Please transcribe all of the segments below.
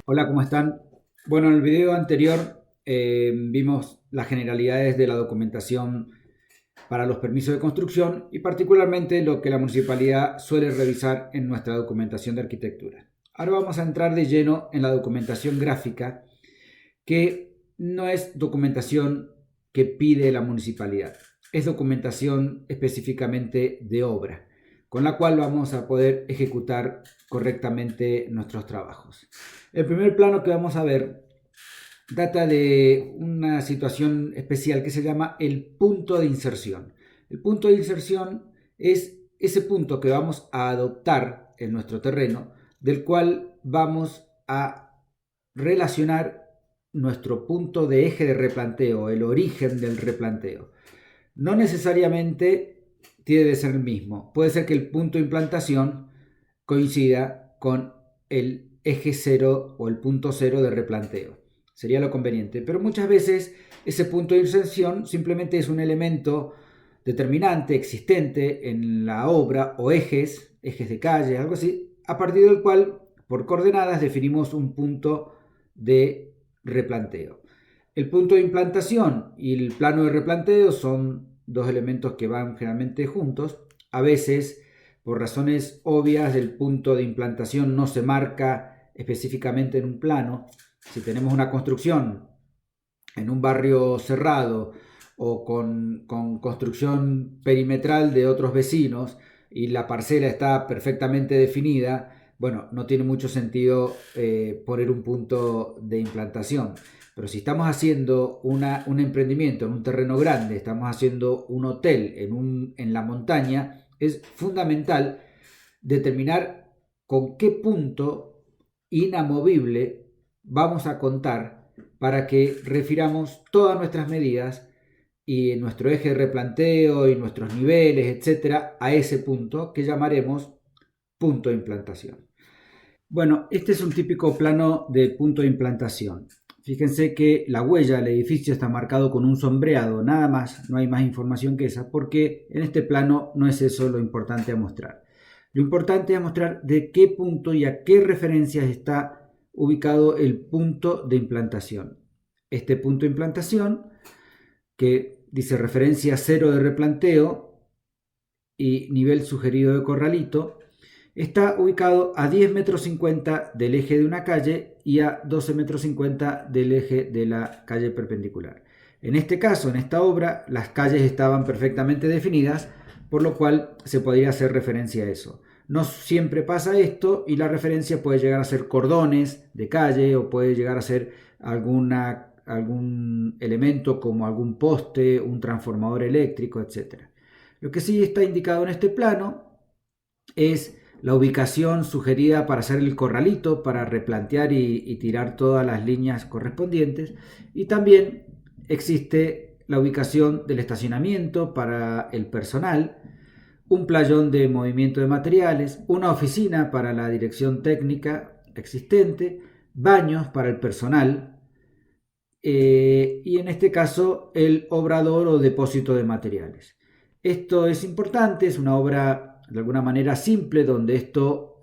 Hola, ¿cómo están? Bueno, en el video anterior vimos las generalidades de la documentación para los permisos de construcción y particularmente lo que la municipalidad suele revisar en nuestra documentación de arquitectura. Ahora vamos a entrar de lleno en la documentación gráfica, que no es documentación que pide la municipalidad, es documentación específicamente de obra, con la cual vamos a poder ejecutar correctamente nuestros trabajos. El primer plano que vamos a ver data de una situación especial que se llama el punto de inserción. El punto de inserción es ese punto que vamos a adoptar en nuestro terreno, del cual vamos a relacionar nuestro punto de eje de replanteo, el origen del replanteo. No necesariamente tiene de ser el mismo. Puede ser que el punto de implantación coincida con el eje cero o el punto cero de replanteo. Sería lo conveniente. Pero muchas veces ese punto de inserción simplemente es un elemento determinante, existente en la obra o ejes de calle, algo así, a partir del cual por coordenadas definimos un punto de replanteo. El punto de implantación y el plano de replanteo son dos elementos que van generalmente juntos. A veces, por razones obvias, el punto de implantación no se marca específicamente en un plano. Si tenemos una construcción en un barrio cerrado o con construcción perimetral de otros vecinos y la parcela está perfectamente definida, bueno, no tiene mucho sentido poner un punto de implantación. Pero si estamos haciendo un emprendimiento en un terreno grande, estamos haciendo un hotel en la montaña, es fundamental determinar con qué punto inamovible vamos a contar para que refiramos todas nuestras medidas y nuestro eje de replanteo y nuestros niveles, etcétera, a ese punto que llamaremos punto de implantación. Bueno, este es un típico plano de punto de implantación. Fíjense que la huella del edificio está marcado con un sombreado, nada más, no hay más información que esa, porque en este plano no es eso lo importante a mostrar. Lo importante es mostrar de qué punto y a qué referencias está ubicado el punto de implantación. Este punto de implantación, que dice referencia 0 de replanteo y nivel sugerido de corralito, está ubicado a 10,50 metros del eje de una calle y a 12,50 metros del eje de la calle perpendicular. En este caso, en esta obra, las calles estaban perfectamente definidas, por lo cual se podría hacer referencia a eso. No siempre pasa esto y la referencia puede llegar a ser cordones de calle o puede llegar a ser algún elemento como algún poste, un transformador eléctrico, etc. Lo que sí está indicado en este plano es la ubicación sugerida para hacer el corralito, para replantear y tirar todas las líneas correspondientes. Y también existe la ubicación del estacionamiento para el personal, un playón de movimiento de materiales, una oficina para la dirección técnica existente, baños para el personal y en este caso el obrador o depósito de materiales. Esto es importante, es una obra de alguna manera simple donde esto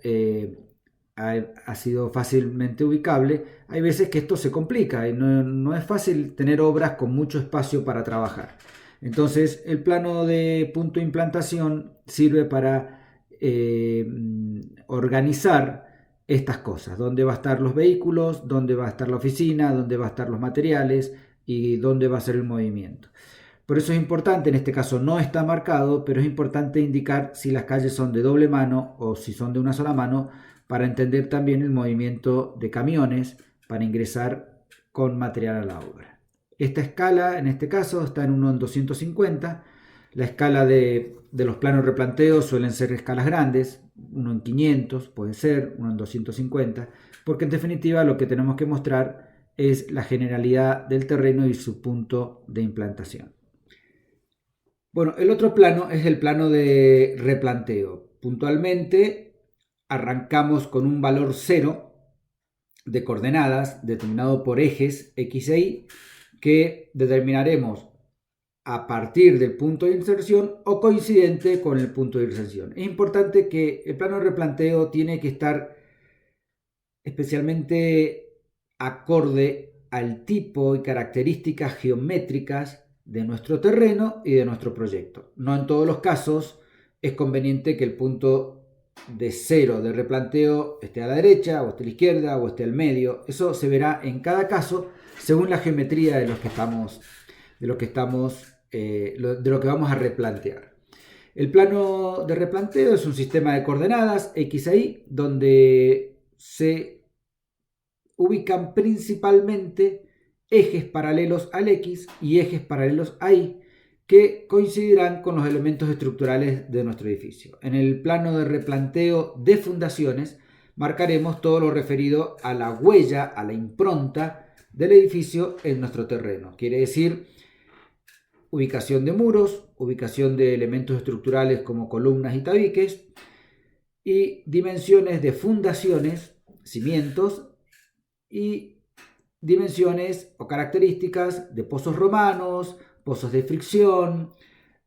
ha sido fácilmente ubicable. Hay veces que esto se complica y no es fácil tener obras con mucho espacio para trabajar. Entonces el plano de punto de implantación sirve para organizar estas cosas, dónde va a estar los vehículos, dónde va a estar la oficina, dónde va a estar los materiales y dónde va a ser el movimiento. Por eso es importante, en este caso no está marcado, pero es importante indicar si las calles son de doble mano o si son de una sola mano para entender también el movimiento de camiones para ingresar con material a la obra. Esta escala, en este caso, está en 1 en 250. La escala de los planos de replanteo suelen ser escalas grandes, 1 en 500 puede ser, 1 en 250, porque en definitiva lo que tenemos que mostrar es la generalidad del terreno y su punto de implantación. Bueno, el otro plano es el plano de replanteo. Puntualmente arrancamos con un valor 0 de coordenadas determinado por ejes X e Y que determinaremos a partir del punto de inserción o coincidente con el punto de inserción. Es importante que el plano de replanteo tiene que estar especialmente acorde al tipo y características geométricas de nuestro terreno y de nuestro proyecto. No en todos los casos es conveniente que el punto de cero de replanteo esté a la derecha o esté a la izquierda o esté al medio. Eso se verá en cada caso según la geometría de lo que vamos a replantear. El plano de replanteo es un sistema de coordenadas X e Y donde se ubican principalmente ejes paralelos al X y ejes paralelos a Y que coincidirán con los elementos estructurales de nuestro edificio. En el plano de replanteo de fundaciones marcaremos todo lo referido a la huella, a la impronta del edificio en nuestro terreno. Quiere decir ubicación de muros, ubicación de elementos estructurales como columnas y tabiques y dimensiones de fundaciones, cimientos y dimensiones o características de pozos romanos, pozos de fricción,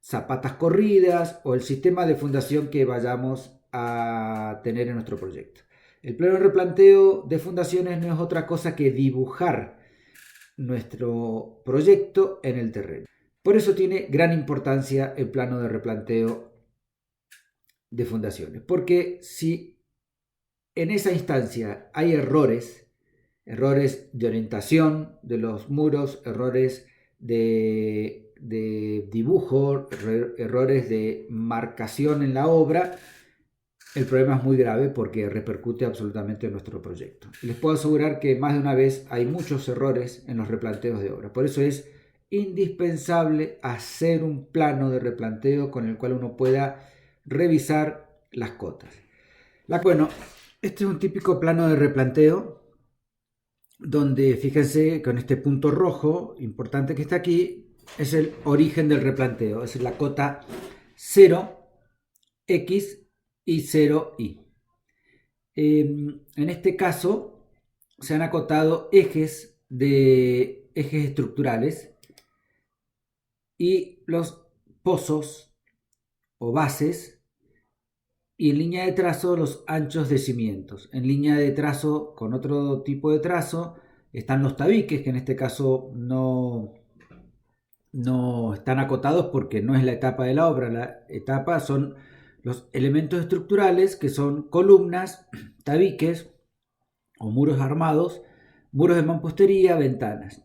zapatas corridas o el sistema de fundación que vayamos a tener en nuestro proyecto. El plano de replanteo de fundaciones no es otra cosa que dibujar nuestro proyecto en el terreno. Por eso tiene gran importancia el plano de replanteo de fundaciones, porque si en esa instancia hay errores de orientación de los muros, errores de dibujo, errores de marcación en la obra, el problema es muy grave porque repercute absolutamente en nuestro proyecto. Les puedo asegurar que más de una vez hay muchos errores en los replanteos de obra. Por eso es indispensable hacer un plano de replanteo con el cual uno pueda revisar las cotas. Bueno, este es un típico plano de replanteo donde, fíjense, con este punto rojo importante que está aquí, es el origen del replanteo, es la cota 0x y 0y. En este caso se han acotado ejes estructurales y los pozos o bases, y en línea de trazo los anchos de cimientos. En línea de trazo con otro tipo de trazo están los tabiques, que en este caso no están acotados porque no es la etapa de la obra. La etapa son los elementos estructurales, que son columnas, tabiques o muros armados, muros de mampostería, ventanas.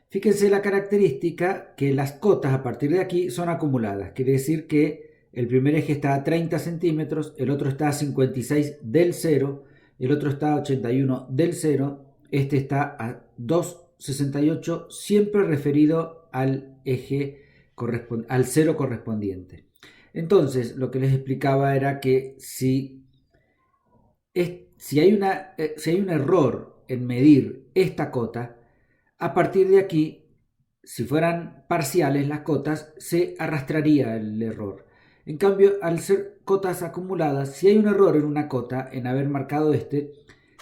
Fíjense la característica que las cotas a partir de aquí son acumuladas. Quiere decir que el primer eje está a 30 centímetros, el otro está a 56 del 0, el otro está a 81 del 0, este está a 2,68, siempre referido al eje al 0 correspondiente. Entonces, lo que les explicaba era que si hay un error en medir esta cota, a partir de aquí, si fueran parciales las cotas, se arrastraría el error. En cambio, al ser cotas acumuladas, si hay un error en una cota, en haber marcado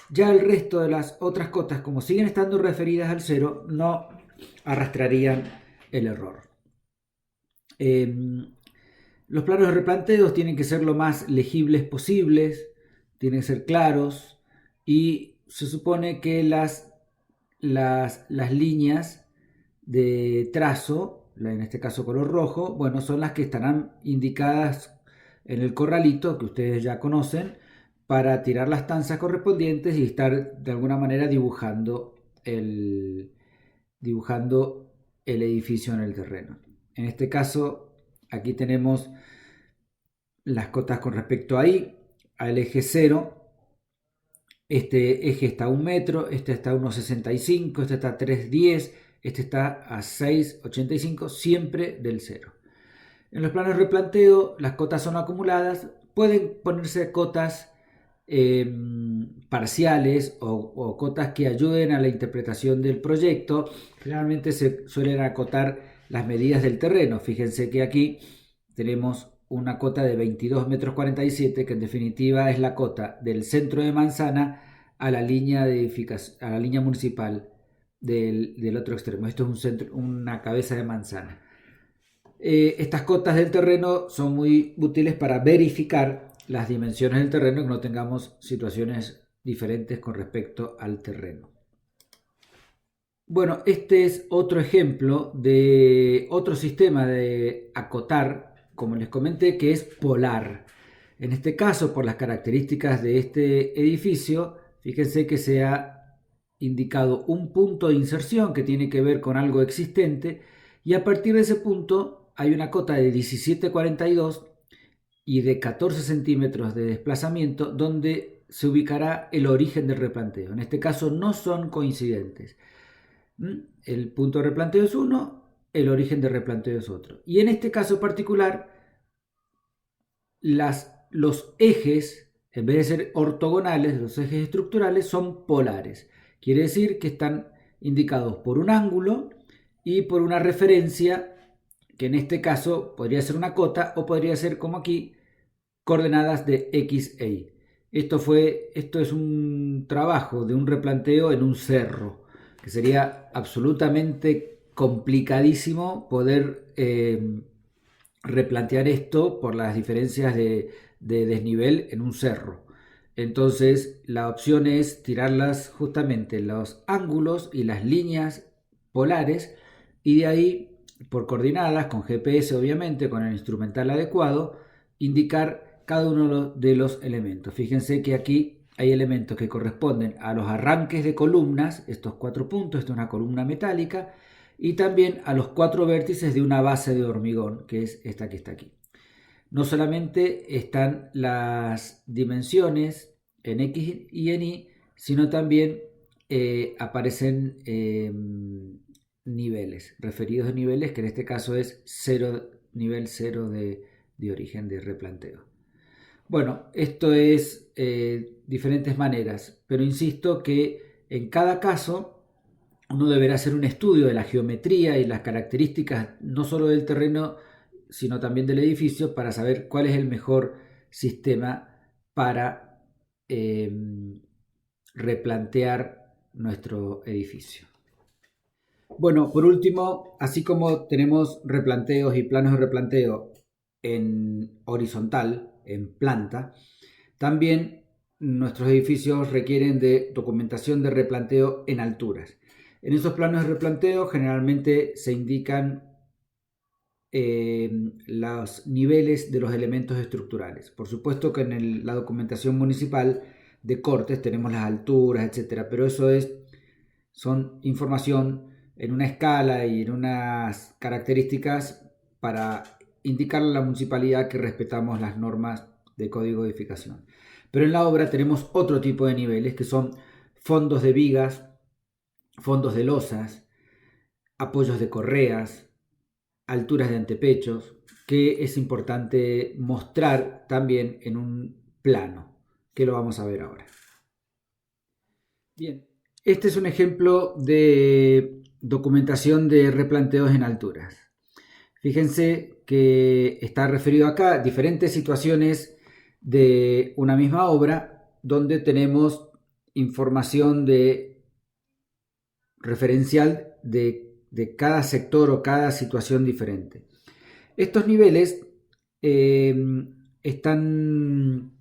ya el resto de las otras cotas, como siguen estando referidas al 0, no arrastrarían el error. Los planos de replanteos tienen que ser lo más legibles posibles, tienen que ser claros, y se supone que las líneas de trazo, en este caso color rojo, bueno, son las que estarán indicadas en el corralito que ustedes ya conocen para tirar las tanzas correspondientes y estar de alguna manera dibujando el edificio en el terreno. En este caso, aquí tenemos las cotas con respecto al eje 0. Este eje está a 1 metro, este está a 1,65, este está a 3,10, este está a 6,85, siempre del 0. En los planos de replanteo, las cotas son acumuladas, pueden ponerse cotas parciales o cotas que ayuden a la interpretación del proyecto. Generalmente se suelen acotar las medidas del terreno. Fíjense que aquí tenemos una cota de 22,47 metros, que en definitiva es la cota del centro de manzana a la línea municipal del otro extremo. Esto es una cabeza de manzana. Estas cotas del terreno son muy útiles para verificar las dimensiones del terreno, que no tengamos situaciones diferentes con respecto al terreno. Bueno, este es otro ejemplo de otro sistema de acotar, como les comenté, que es polar. En este caso, por las características de este edificio, fíjense que se ha indicado un punto de inserción que tiene que ver con algo existente, y a partir de ese punto hay una cota de 17,42 y de 14 centímetros de desplazamiento donde se ubicará el origen del replanteo. En este caso no son coincidentes. El punto de replanteo es uno, el origen de replanteo es otro. Y en este caso particular, los ejes, en vez de ser ortogonales, los ejes estructurales son polares. Quiere decir que están indicados por un ángulo y por una referencia, que en este caso podría ser una cota o podría ser, como aquí, coordenadas de X e Y. Esto es un trabajo de un replanteo en un cerro, que sería absolutamente complicadísimo poder replantear esto por las diferencias de desnivel en un cerro. Entonces la opción es tirarlas justamente los ángulos y las líneas polares, y de ahí, por coordenadas, con GPS obviamente, con el instrumental adecuado, indicar cada uno de los elementos. Fíjense que aquí hay elementos que corresponden a los arranques de columnas, estos 4 puntos, esto es una columna metálica, y también a los 4 vértices de una base de hormigón, que es esta que está aquí. No solamente están las dimensiones en X y en Y, sino también aparecen niveles, referidos a niveles, que en este caso es nivel 0 de origen de replanteo. Bueno, esto es diferentes maneras, pero insisto que en cada caso uno deberá hacer un estudio de la geometría y las características no solo del terreno, sino también del edificio, para saber cuál es el mejor sistema para replantear nuestro edificio. Bueno, por último, así como tenemos replanteos y planos de replanteo en horizontal, en planta, también nuestros edificios requieren de documentación de replanteo en alturas. En esos planos de replanteo generalmente se indican los niveles de los elementos estructurales. Por supuesto que en la documentación municipal de cortes tenemos las alturas, etcétera, pero son información en una escala y en unas características para indicarle a la municipalidad que respetamos las normas de código de edificación. Pero en la obra tenemos otro tipo de niveles, que son fondos de vigas, fondos de losas, apoyos de correas, alturas de antepechos, que es importante mostrar también en un plano, que lo vamos a ver ahora. Bien, este es un ejemplo de documentación de replanteos en alturas. Fíjense que está referido acá a diferentes situaciones de una misma obra donde tenemos información referencial de cada sector o cada situación diferente. Estos niveles están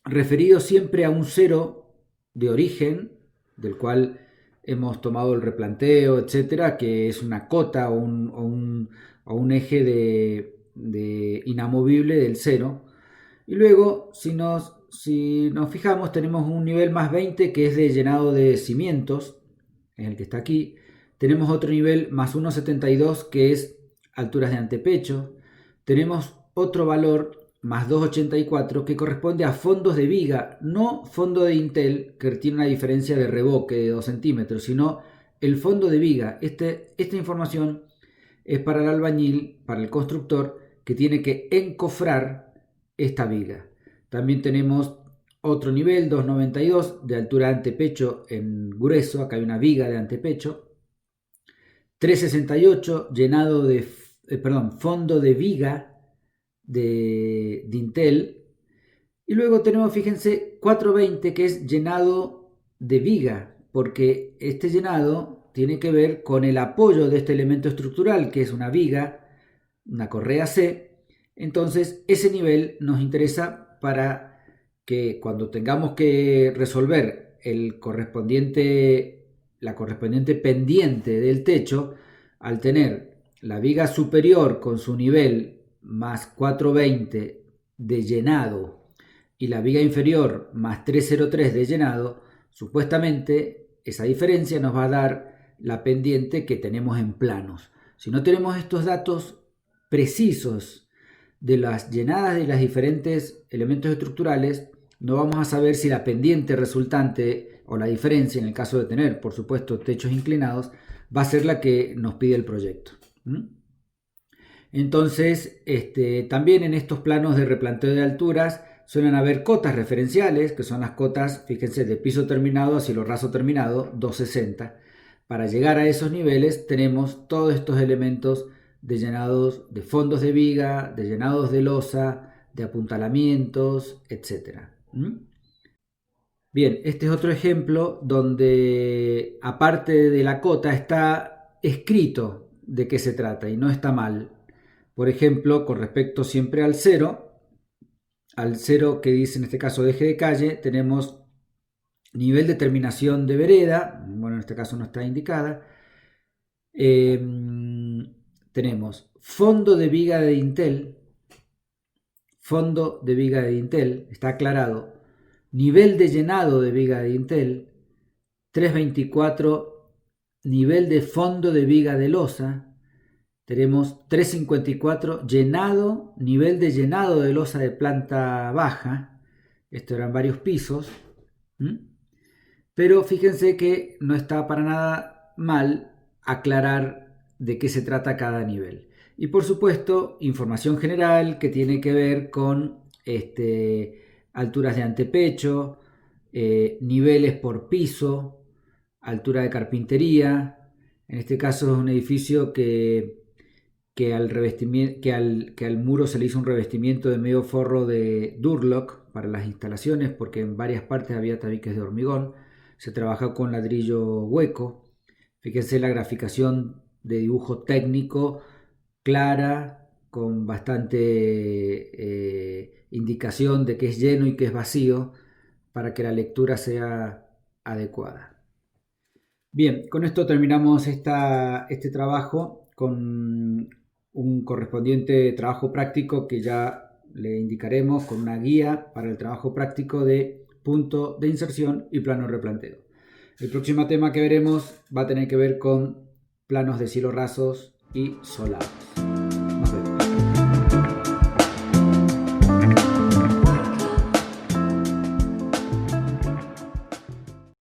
referidos siempre a un cero de origen, del cual hemos tomado el replanteo, etcétera, que es una cota o un eje de inamovible del cero. Y luego, si nos fijamos, tenemos un nivel más 20 que es de llenado de cimientos, es el que está aquí. Tenemos otro nivel más 1,72 que es alturas de antepecho. Tenemos otro valor más 2,84 que corresponde a fondos de viga, no fondo de dintel, que tiene una diferencia de revoque de 2 centímetros, sino el fondo de viga. Esta información es para el albañil, para el constructor, que tiene que encofrar esta viga. También tenemos otro nivel, 2,92, de altura de antepecho en grueso, acá hay una viga de antepecho. 3,68, llenado de, fondo de viga de dintel. Y luego tenemos, fíjense, 4,20, que es llenado de viga, porque este llenado tiene que ver con el apoyo de este elemento estructural, que es una viga, una correa C. Entonces, ese nivel nos interesa para que cuando tengamos que resolver la correspondiente pendiente del techo, al tener la viga superior con su nivel más 420 de llenado y la viga inferior más 303 de llenado, supuestamente esa diferencia nos va a dar la pendiente que tenemos en planos. Si no tenemos estos datos precisos de las llenadas de los diferentes elementos estructurales, no vamos a saber si la pendiente resultante o la diferencia, en el caso de tener, por supuesto, techos inclinados, va a ser la que nos pide el proyecto. Entonces, también en estos planos de replanteo de alturas suelen haber cotas referenciales, que son las cotas, fíjense, de piso terminado a cielo raso terminado, 260. Para llegar a esos niveles tenemos todos estos elementos de llenados de fondos de viga, de llenados de losa, de apuntalamientos, etc. Bien, este es otro ejemplo donde aparte de la cota está escrito de qué se trata y no está mal. Por ejemplo, con respecto siempre al cero que dice en este caso de eje de calle, tenemos nivel de terminación de vereda, bueno, en este caso no está indicada. Tenemos fondo de viga de dintel, está aclarado. Nivel de llenado de viga de dintel, 324, nivel de fondo de viga de losa. Tenemos 354, nivel de llenado de losa de planta baja. Esto eran varios pisos. Pero fíjense que no está para nada mal aclarar de qué se trata cada nivel. Y por supuesto, información general que tiene que ver con alturas de antepecho, niveles por piso, altura de carpintería. En este caso es un edificio que al muro se le hizo un revestimiento de medio forro de Durlock para las instalaciones, porque en varias partes había tabiques de hormigón. Se trabajó con ladrillo hueco. Fíjense la graficación de dibujo técnico clara, con bastante indicación de qué es lleno y qué es vacío, para que la lectura sea adecuada. Bien, con esto terminamos este trabajo con un correspondiente trabajo práctico que ya le indicaremos con una guía para el trabajo práctico de punto de inserción y plano de replanteo. El próximo tema que veremos va a tener que ver con planos de cielo rasos y solados.